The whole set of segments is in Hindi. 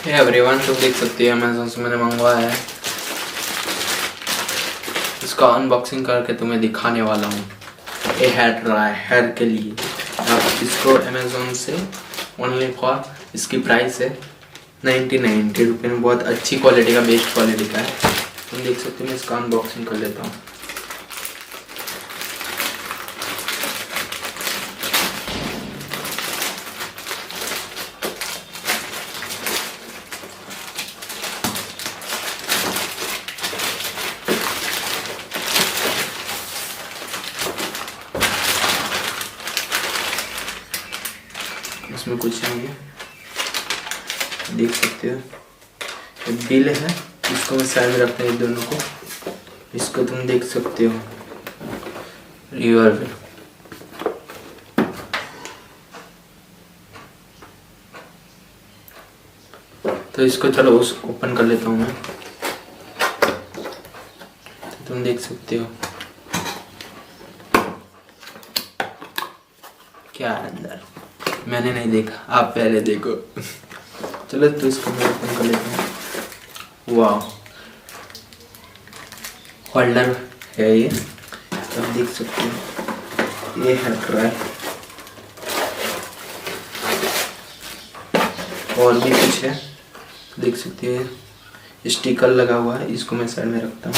हे एवरीवन, तुम देख सकते हो अमेज़न से मैंने मंगवाया है। इसका अनबॉक्सिंग करके तुम्हें दिखाने वाला हूँ। ये हेयर ड्राई हेयर के लिए आप इसको अमेज़न से ओनली फॉर, इसकी प्राइस है 90 रुपये में। बहुत अच्छी क्वालिटी का, बेस्ट क्वालिटी का है। तुम देख सकते हो। मैं इसका अनबॉक्सिंग कर लेता हूँ। इसमें कुछ नहीं है, देख सकते हो। ये बिल है, इसको मैं साइड में रखता हूँ दोनों को। इसको तुम देख सकते हो, रिवर बिल। तो इसको चलो ओपन कर लेता हूँ मैं। तो तुम देख सकते हो क्या है अंदर। मैंने नहीं देखा, आप पहले देखो। चलो तो इसको मैं ओपन कर लेता हूँ। वाह, होल्डर है ये, आप देख सकते हो। ये है ड्राई, और भी कुछ है, देख सकते हैं। स्टिकर लगा हुआ है, इसको मैं साइड में रखता हूँ।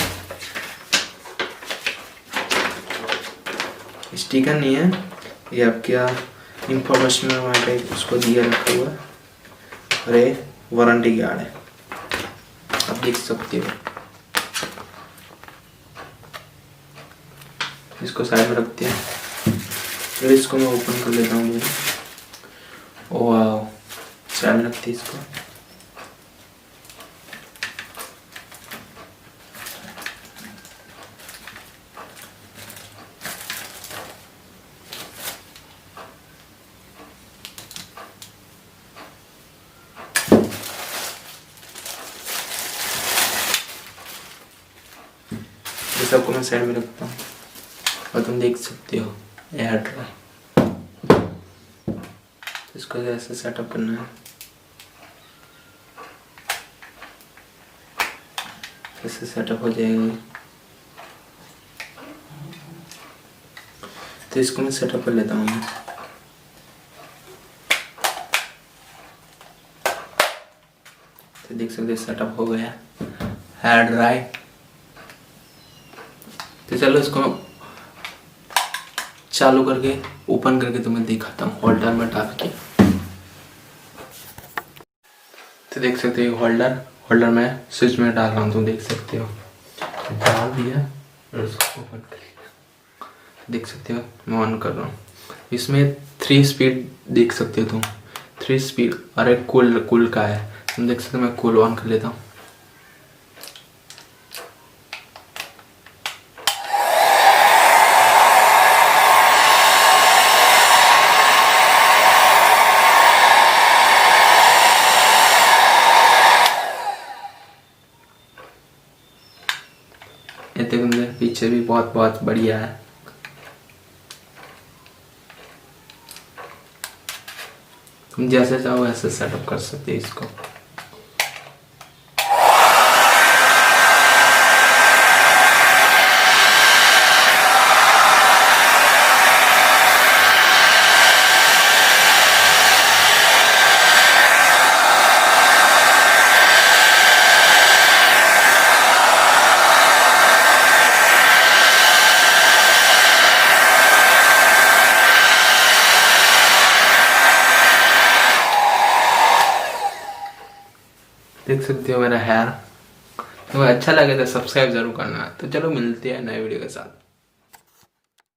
स्टिकर नहीं है ये, आप क्या इंफॉर्मेशन में उसको दिया रखा हुआ है। और ये वारंटी कार्ड है, आप देख सकते हो। इसको साइड में रखते हैं, फिर इसको मैं ओपन कर लेता हूँ। वाह, साइड में रखते हैं इसको। ये सबको मैं साइड में रखता हूँ। और तुम देख सकते हो एयर ड्राई, इसको ऐसे सेटअप करना है। ऐसे सेटअप हो जाएगा। तो इसको मैं सेटअप कर लेता हूँ। तो देख सकते हो सेटअप हो गया हेयर ड्राई। तो चलो इसको चालू करके ओपन करके तुम्हें दिखाता हूँ होल्डर में डाल के। तो देख सकते हो होल्डर में स्विच में डाल रहा हूँ। तुम देख सकते हो, डाल दिया और उसको ओपन कर लिया। देख सकते हो मैं ऑन कर रहा हूँ। इसमें 3 स्पीड देख सकते हो तुम, 3 स्पीड। और एक कूल का है, तुम देख सकते हो। मैं कूल ऑन कर लेता हूँ। ये देखो, पीछे भी बहुत बढ़िया है। तुम जैसे चाहो वैसे सेटअप कर सकते हो इसको। देख सकते हो मेरा हेयर। तुम्हें अच्छा लगे तो सब्सक्राइब जरूर करना। तो चलो मिलते हैं नए वीडियो के साथ।